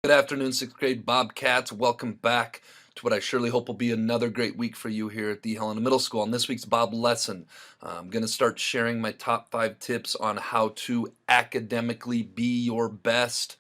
Good afternoon, sixth grade Bobcats. Welcome back to what I surely hope will be another great week for you here at the Helena Middle School. On this week's Bob lesson, I'm going to start sharing my top 5 tips on how to academically be your best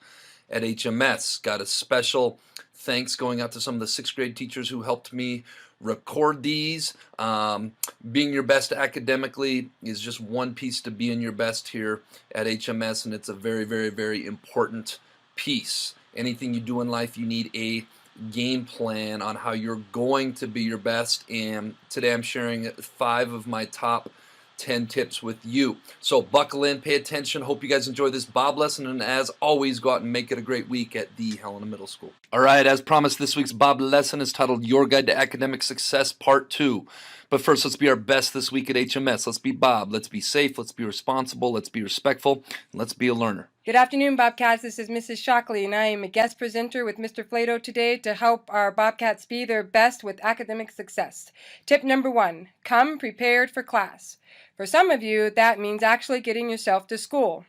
at HMS. Got a special thanks going out to some of the sixth grade teachers who helped me record these. Being your best academically is just one piece to being your best here at HMS, and it's a very, very, very important piece. Anything you do in life, you need a game plan on how you're going to be your best, and today I'm sharing 5 of my top 10 tips with you. So buckle in, pay attention. Hope you guys enjoy this Bob lesson, and as always, go out and make it a great week at the Helena Middle School. All right, as promised, this week's Bob lesson is titled Your Guide to Academic Success Part 2. But first, let's be our best this week at HMS. Let's be Bob. Let's be safe. Let's be responsible. Let's be respectful. And let's be a learner. Good afternoon, Bobcats. This is Mrs. Shockley, and I am a guest presenter with Mr. Flato today to help our Bobcats be their best with academic success. Tip number 1, come prepared for class. For some of you, that means actually getting yourself to school.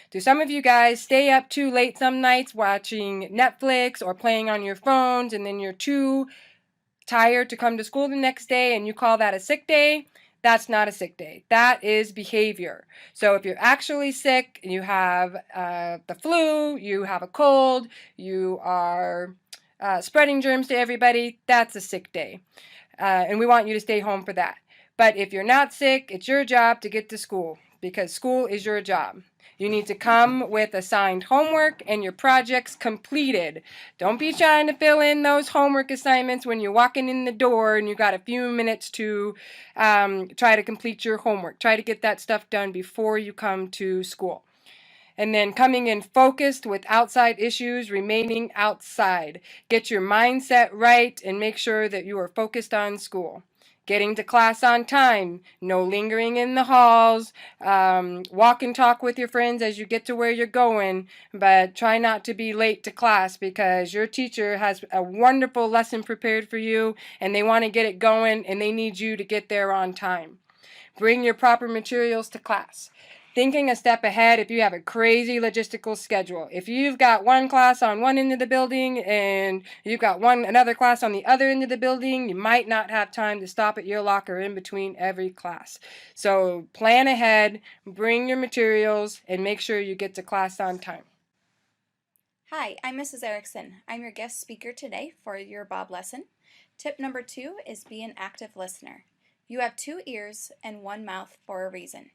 Do some of you guys stay up too late some nights watching Netflix or playing on your phones, and then you're too tired to come to school the next day and you call that a sick day? That's not a sick day. That is behavior. So if you're actually sick, you have the flu, you have a cold, you are spreading germs to everybody, that's a sick day. And we want you to stay home for that. But if you're not sick, it's your job to get to school because school is your job. You need to come with assigned homework and your projects completed. Don't be trying to fill in those homework assignments when you're walking in the door and you got a few minutes to try to complete your homework. Try to get that stuff done before you come to school. And then coming in focused with outside issues, remaining outside. Get your mindset right and make sure that you are focused on school. Getting to class on time, no lingering in the halls, walk and talk with your friends as you get to where you're going, but try not to be late to class because your teacher has a wonderful lesson prepared for you and they want to get it going and they need you to get there on time. Bring your proper materials to class. Thinking a step ahead if you have a crazy logistical schedule. If you've got one class on one end of the building and you've got another class on the other end of the building, you might not have time to stop at your locker in between every class. So plan ahead, bring your materials, and make sure you get to class on time. Hi, I'm Mrs. Erickson. I'm your guest speaker today for your Bob lesson. Tip number 2 is be an active listener. You have 2 ears and 1 mouth for a reason.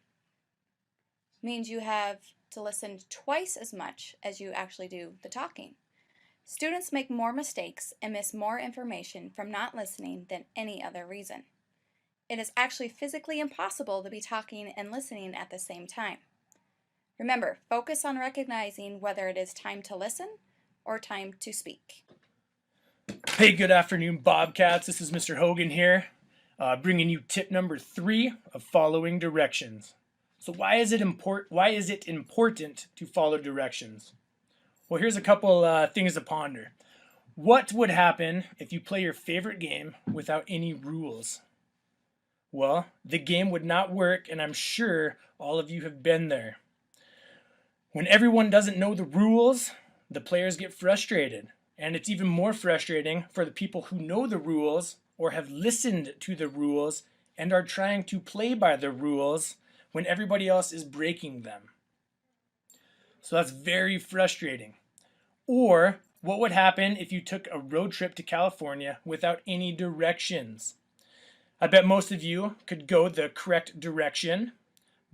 Means you have to listen twice as much as you actually do the talking. Students make more mistakes and miss more information from not listening than any other reason. It is actually physically impossible to be talking and listening at the same time. Remember, focus on recognizing whether it is time to listen or time to speak. Hey, good afternoon, Bobcats. This is Mr. Hogan here, bringing you tip number 3 of following directions. So why is it important to follow directions? Well, here's a couple things to ponder. What would happen if you play your favorite game without any rules? Well, the game would not work, and I'm sure all of you have been there. When everyone doesn't know the rules, the players get frustrated. And it's even more frustrating for the people who know the rules or have listened to the rules and are trying to play by the rules when everybody else is breaking them. So that's very frustrating. Or what would happen if you took a road trip to California without any directions? I bet most of you could go the correct direction,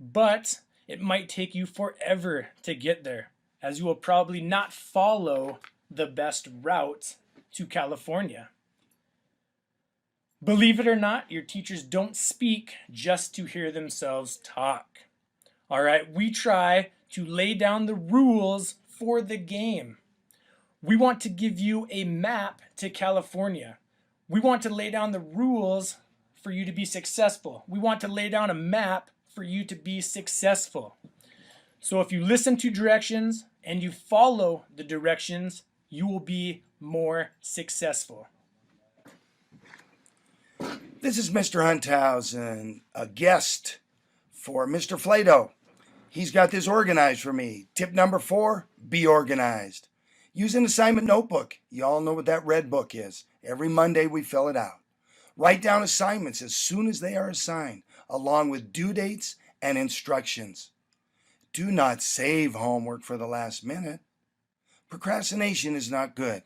but it might take you forever to get there, as you will probably not follow the best route to California. Believe it or not, your teachers don't speak just to hear themselves talk. All right, we try to lay down the rules for the game. We want to give you a map to California. We want to lay down the rules for you to be successful. We want to lay down a map for you to be successful. So if you listen to directions and you follow the directions, you will be more successful. This is Mr. Hunthausen, a guest for Mr. Flato. He's got this organized for me. Tip number 4, be organized. Use an assignment notebook. You all know what that red book is. Every Monday we fill it out. Write down assignments as soon as they are assigned, along with due dates and instructions. Do not save homework for the last minute. Procrastination is not good.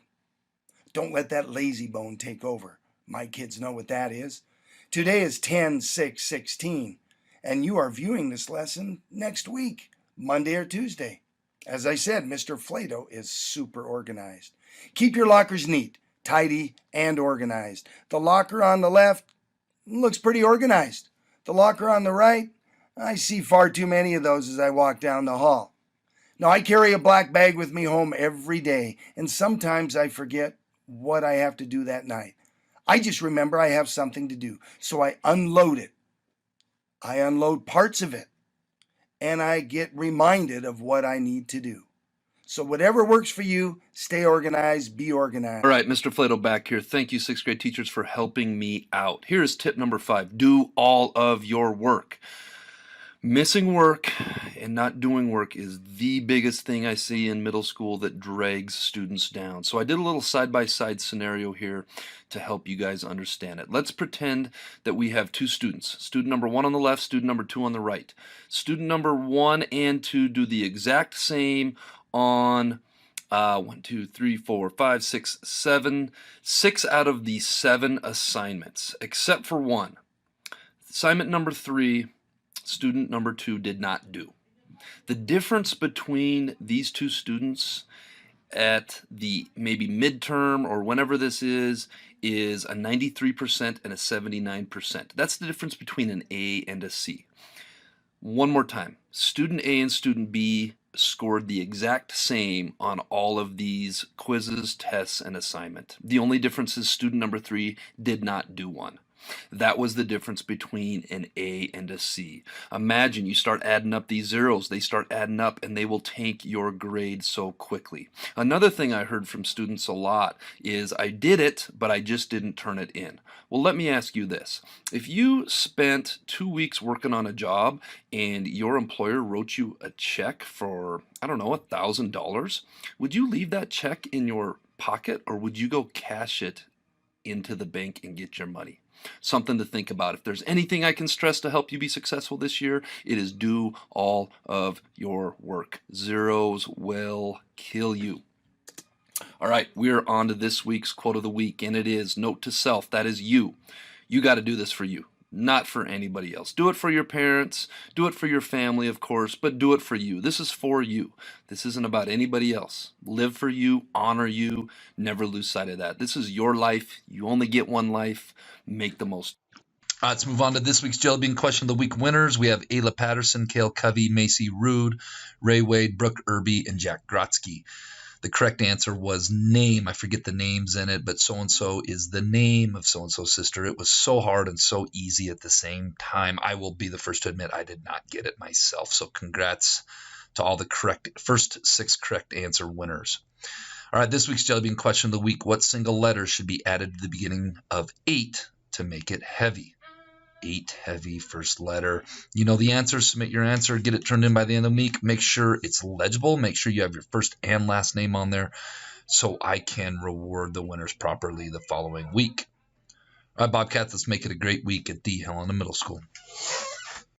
Don't let that lazy bone take over. My kids know what that is. Today is 10/6/16, and you are viewing this lesson next week, Monday or Tuesday. As I said, Mr. Flato is super organized. Keep your lockers neat, tidy, and organized. The locker on the left looks pretty organized. The locker on the right, I see far too many of those as I walk down the hall. Now, I carry a black bag with me home every day, and sometimes I forget what I have to do that night. I just remember I have something to do, so I unload it. I unload parts of it, and I get reminded of what I need to do. So whatever works for you, stay organized, be organized. All right, Mr. Flato back here. Thank you, sixth grade teachers, for helping me out. Here is tip number 5. Do all of your work. Missing work and not doing work is the biggest thing I see in middle school that drags students down. So I did a little side-by-side scenario here to help you guys understand it. Let's pretend that we have 2 students. Student number 1 on the left, student number 2 on the right. Student number 1 and 2 do the exact same on 1, 2, 3, 4, 5, 6, 7. 6 out of the 7 assignments, except for 1. Assignment number 3, student number 2 did not do. The difference between these 2 students at the maybe midterm or whenever this is a 93% and a 79%. That's the difference between an A and a C. One more time. Student A and student B scored the exact same on all of these quizzes, tests, and assignment. The only difference is student number 3 did not do one. That was the difference between an A and a C. Imagine you start adding up these zeros, they start adding up, and they will tank your grade so quickly. Another thing I heard from students a lot is, I did it, but I just didn't turn it in. Well, let me ask you this. If you spent 2 weeks working on a job and your employer wrote you a check for, I don't know, $1,000, would you leave that check in your pocket, or would you go cash it into the bank and get your money? Something to think about. If there's anything I can stress to help you be successful this year, it is do all of your work. Zeros will kill you. All right, we're on to this week's quote of the week, and it is, note to self, that is you. You got to do this for you, not for anybody else. Do it for your parents, do it for your family, of course, but do it for you. This is for you. This isn't about anybody else. Live for you, honor you, never lose sight of that. This is your life. You only get one life. Make the most. All right, let's move on to this week's Jelly Bean Question of the Week winners. We have Ayla Patterson, Kale Covey, Macy Rude, Ray Wade, Brooke Irby, and Jack Grotzky. The correct answer was name. I forget the names in it, but so-and-so is the name of so-and-so's sister. It was so hard and so easy at the same time. I will be the first to admit I did not get it myself. So congrats to all the first 6 correct answer winners. All right, this week's Jelly Bean Question of the Week. What single letter should be added to the beginning of 8 to make it heavy? 8 heavy, first letter. You know the answer. Submit your answer. Get it turned in by the end of the week. Make sure it's legible. Make sure you have your first and last name on there so I can reward the winners properly the following week. All right, Bobcats, let's make it a great week at the Helena Middle School.